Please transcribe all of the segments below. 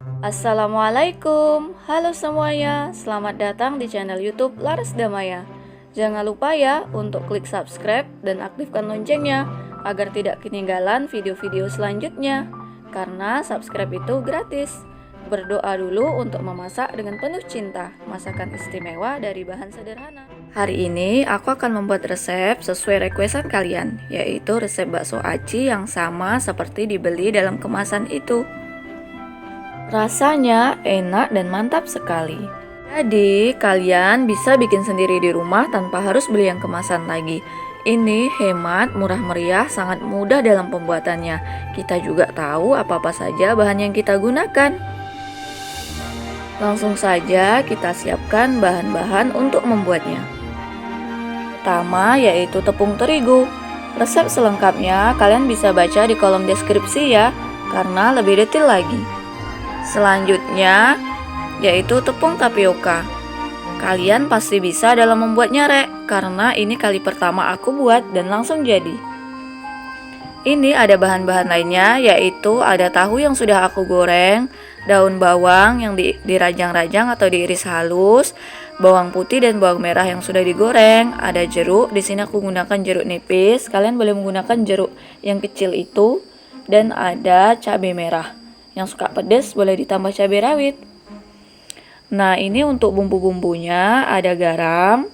Assalamualaikum, halo semuanya, selamat datang di channel YouTube Laras Damaya. Jangan lupa ya untuk klik subscribe dan aktifkan loncengnya agar tidak ketinggalan video-video selanjutnya. Karena subscribe itu gratis. Berdoa dulu untuk memasak dengan penuh cinta, masakan istimewa dari bahan sederhana. Hari ini aku akan membuat resep sesuai requestan kalian, yaitu resep bakso aci yang sama seperti dibeli dalam kemasan itu. Rasanya enak dan mantap sekali. Jadi, kalian bisa bikin sendiri di rumah tanpa harus beli yang kemasan lagi. Ini hemat, murah meriah, sangat mudah dalam pembuatannya. Kita juga tahu apa-apa saja bahan yang kita gunakan. Langsung saja kita siapkan bahan-bahan untuk membuatnya. Pertama yaitu tepung terigu. Resep selengkapnya kalian bisa baca di kolom deskripsi ya, karena lebih detail lagi. Selanjutnya yaitu tepung tapioka. Kalian pasti bisa dalam membuatnya rek, karena ini kali pertama aku buat dan langsung jadi. Ini ada bahan-bahan lainnya, yaitu ada tahu yang sudah aku goreng, daun bawang yang dirajang-rajang atau diiris halus, bawang putih dan bawang merah yang sudah digoreng, ada jeruk. Di sini aku gunakan jeruk nipis, kalian boleh menggunakan jeruk yang kecil itu, dan ada cabai merah. Yang suka pedas boleh ditambah cabai rawit. Nah, ini untuk bumbu-bumbunya ada garam.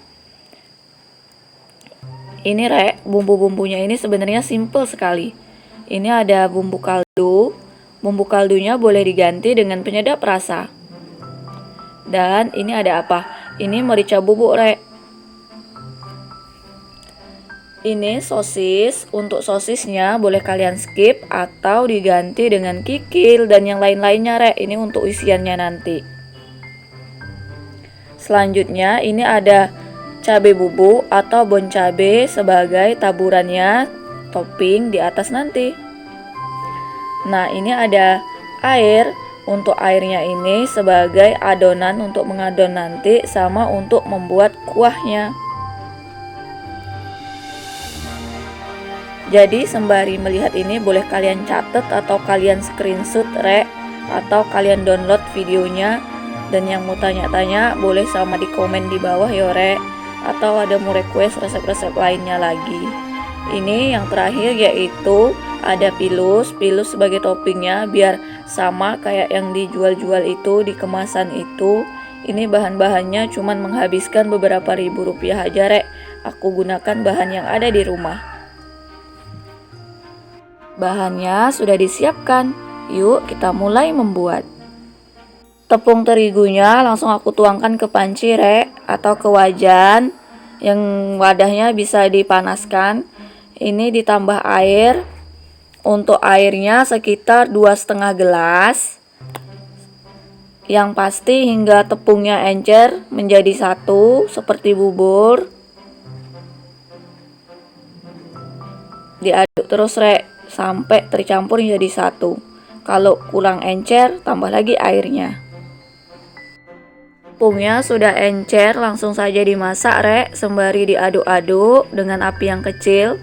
Ini rek, bumbu-bumbunya ini sebenarnya simple sekali. Ini ada bumbu kaldu. Bumbu kaldunya boleh diganti dengan penyedap rasa. Dan ini ada apa? Ini merica bubuk rek. Ini sosis. Untuk sosisnya boleh kalian skip atau diganti dengan kikil dan yang lain-lainnya rek. Ini untuk isiannya nanti. Selanjutnya ini ada cabai bubuk atau bon cabai sebagai taburannya, topping di atas nanti. Nah, ini ada air. Untuk airnya ini sebagai adonan untuk mengadon nanti, sama untuk membuat kuahnya. Jadi sembari melihat ini boleh kalian catat atau kalian screenshot rek, atau kalian download videonya. Dan yang mau tanya-tanya boleh sama di komen di bawah ya rek, atau ada mau request resep-resep lainnya lagi. Ini yang terakhir yaitu ada pilus sebagai toppingnya biar sama kayak yang dijual-jual itu di kemasan itu. Ini bahan-bahannya cuman menghabiskan beberapa ribu rupiah aja rek. Aku gunakan bahan yang ada di rumah. Bahannya sudah disiapkan, yuk kita mulai membuat. Tepung terigunya langsung aku tuangkan ke panci rek, atau ke wajan yang wadahnya bisa dipanaskan. Ini ditambah air. Untuk airnya sekitar 2,5 gelas. Yang pasti hingga tepungnya encer menjadi satu seperti bubur. Diaduk terus rek sampai tercampur menjadi satu. Kalau kurang encer, tambah lagi airnya. Tepungnya sudah encer, langsung saja dimasak rek, sembari diaduk-aduk dengan api yang kecil.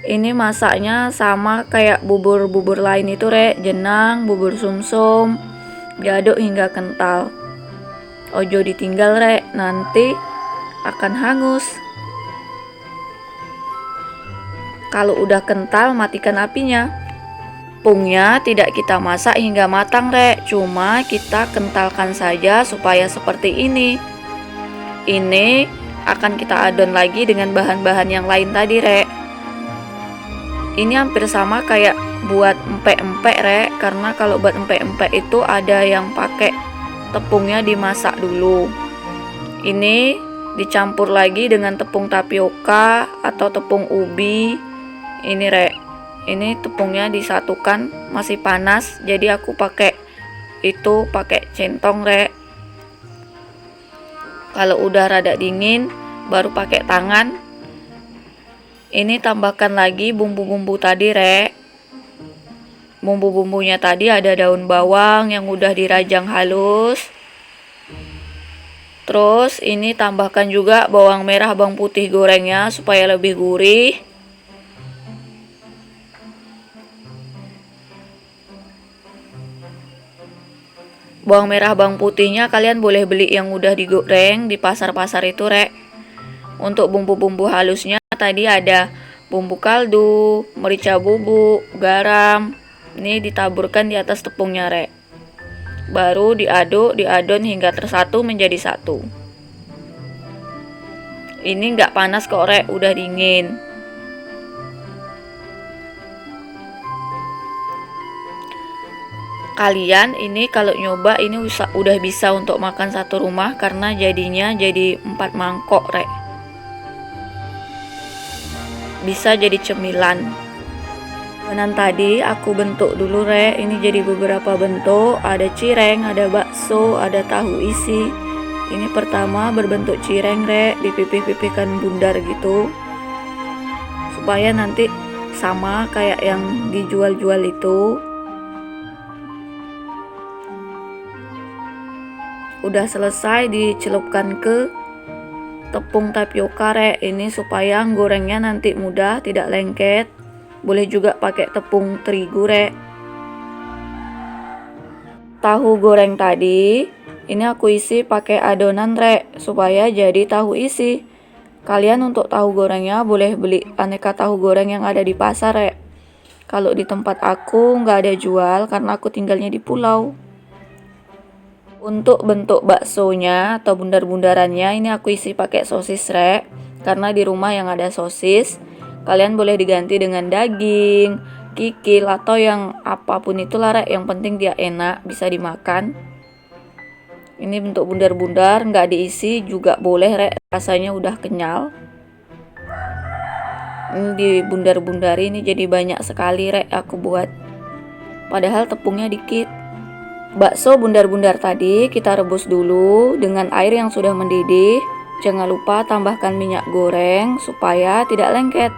Ini masaknya sama kayak bubur-bubur lain itu rek, jenang, bubur sumsum. Diaduk hingga kental. Ojo ditinggal rek, nanti akan hangus. Kalau udah kental, matikan apinya. Tepungnya tidak kita masak hingga matang rek, cuma kita kentalkan saja supaya seperti ini. Ini akan kita adon lagi dengan bahan-bahan yang lain tadi rek. Ini hampir sama kayak buat empek-empek rek, karena kalau buat empek-empek itu ada yang pakai tepungnya dimasak dulu. Ini dicampur lagi dengan tepung tapioka atau tepung ubi. Ini rek, ini tepungnya disatukan, masih panas, jadi aku pakai centong rek. Kalau udah rada dingin baru pakai tangan. Ini tambahkan lagi bumbu-bumbu tadi rek. Bumbu-bumbunya tadi ada daun bawang yang udah dirajang halus. Terus ini tambahkan juga bawang merah, bawang putih gorengnya supaya lebih gurih. Bawang merah, bawang putihnya kalian boleh beli yang udah digoreng di pasar-pasar itu, rek. Untuk bumbu-bumbu halusnya tadi ada bumbu kaldu, merica bubuk, garam. Ini ditaburkan di atas tepungnya, rek. Baru diadon hingga tersatu menjadi satu. Ini nggak panas kok, rek, udah dingin. Kalian ini kalau nyoba ini udah bisa untuk makan satu rumah karena jadinya jadi 4 mangkok, rek. Bisa jadi cemilan. Adonan tadi aku bentuk dulu, rek. Ini jadi beberapa bentuk, ada cireng, ada bakso, ada tahu isi. Ini pertama berbentuk cireng, rek, dipipih-pipihkan bundar gitu supaya nanti sama kayak yang dijual-jual itu. Udah selesai dicelupkan ke tepung tapioka, rek. Ini supaya gorengnya nanti mudah, tidak lengket. Boleh juga pakai tepung terigu, rek. Tahu goreng tadi ini aku isi pakai adonan, rek, supaya jadi tahu isi. Kalian untuk tahu gorengnya boleh beli aneka tahu goreng yang ada di pasar, rek. Kalau di tempat aku nggak ada jual karena aku tinggalnya di pulau. Untuk bentuk baksonya atau bundar-bundarannya ini aku isi pakai sosis, rek. Karena di rumah yang ada sosis. Kalian boleh diganti dengan daging, kikil, atau yang apapun itulah, rek. Yang penting dia enak, bisa dimakan. Ini bentuk bundar-bundar, nggak diisi juga boleh, rek. Rasanya udah kenyal. Ini di bundar-bundar ini jadi banyak sekali, rek, aku buat. Padahal tepungnya dikit. Bakso bundar-bundar tadi kita rebus dulu dengan air yang sudah mendidih. Jangan lupa tambahkan minyak goreng supaya tidak lengket.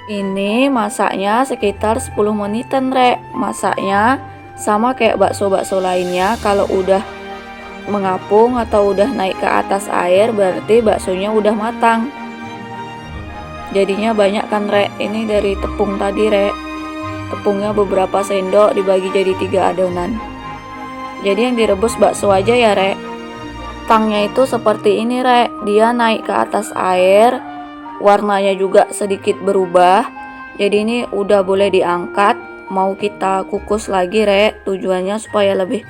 Ini masaknya sekitar 10 menitan, rek. Masaknya sama kayak bakso-bakso lainnya. Kalau udah mengapung atau udah naik ke atas air berarti baksonya udah matang. Jadinya banyak kan, rek. Ini dari tepung tadi, rek. Tepungnya beberapa sendok dibagi jadi 3 adonan. Jadi yang direbus bakso aja ya, rek. Tangnya itu seperti ini, rek. Dia naik ke atas air, warnanya juga sedikit berubah. Jadi ini udah boleh diangkat. Mau kita kukus lagi, rek. Tujuannya supaya lebih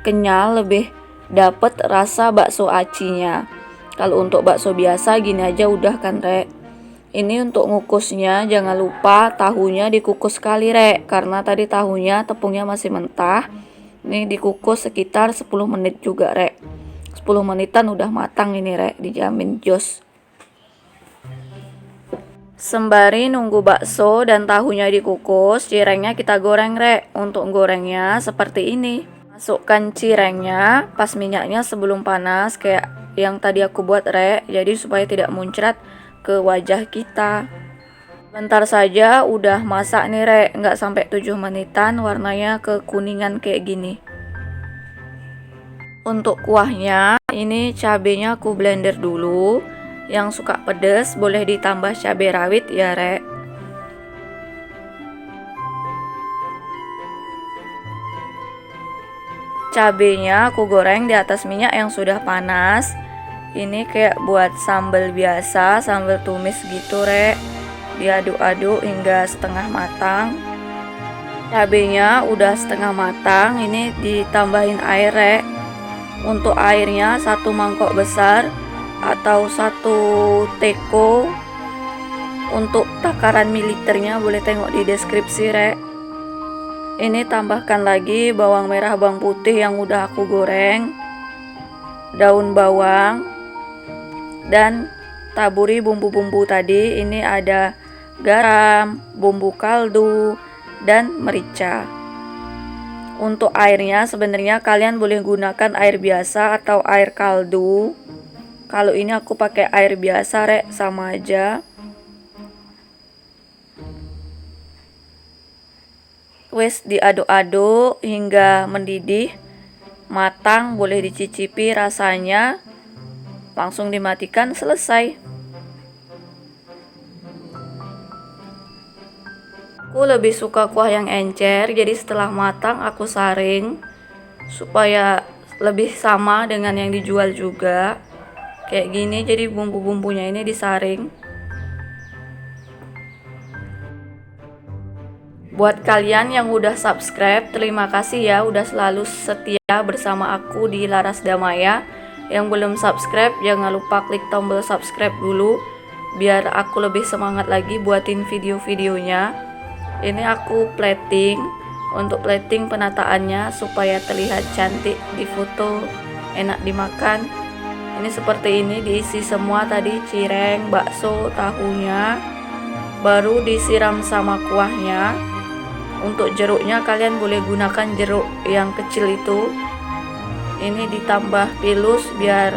kenyal, lebih dapet rasa bakso acinya. Kalau untuk bakso biasa gini aja udah kan, rek. Ini untuk ngukusnya jangan lupa tahunya dikukus sekali, rek. Karena tadi tahunya tepungnya masih mentah. Ini dikukus sekitar 10 menit juga, rek. 10 menitan udah matang ini, rek, dijamin jos. Sembari nunggu bakso dan tahunya dikukus, cirengnya kita goreng, rek. Untuk gorengnya seperti ini. Masukkan cirengnya pas minyaknya sebelum panas kayak yang tadi aku buat, rek. Jadi supaya tidak muncrat ke wajah kita. Bentar saja udah masak nih, rek. Nggak sampai 7 menitan warnanya kekuningan kayak gini. Untuk kuahnya ini cabenya aku blender dulu. Yang suka pedas boleh ditambah cabai rawit ya, rek. Cabenya aku goreng di atas minyak yang sudah panas. Ini kayak buat sambal biasa, sambal tumis gitu, rek. Diaduk-aduk hingga setengah matang. Cabenya udah setengah matang, ini ditambahin air, rek. Untuk airnya 1 mangkok besar atau 1 teko. Untuk takaran mililiternya boleh tengok di deskripsi, rek. Ini tambahkan lagi bawang merah, bawang putih yang udah aku goreng, daun bawang, dan taburi bumbu-bumbu tadi. Ini ada garam, bumbu kaldu, dan merica. Untuk airnya sebenarnya kalian boleh gunakan air biasa atau air kaldu. Kalau ini aku pakai air biasa, rek, sama aja. Wes diaduk-aduk hingga mendidih, matang, boleh dicicipi rasanya. Langsung dimatikan, selesai. Aku lebih suka kuah yang encer, jadi setelah matang aku saring supaya lebih sama dengan yang dijual juga. Kayak gini, jadi bumbu-bumbunya ini disaring. Buat kalian yang udah subscribe, terima kasih ya udah selalu setia bersama aku di Laras Damaya. Yang belum subscribe, jangan lupa klik tombol subscribe dulu biar aku lebih semangat lagi buatin video-videonya. Ini aku plating. Untuk plating penataannya supaya terlihat cantik di foto, enak dimakan. Ini seperti ini, diisi semua tadi cireng, bakso, tahunya, baru disiram sama kuahnya. Untuk jeruknya kalian boleh gunakan jeruk yang kecil itu. Ini ditambah pilus biar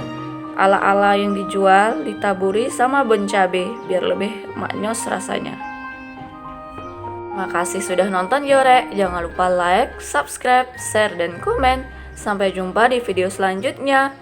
ala-ala yang dijual, ditaburi sama bon cabe biar lebih maknyos rasanya. Makasih sudah nonton Yorek. Jangan lupa like, subscribe, share, dan komen. Sampai jumpa di video selanjutnya.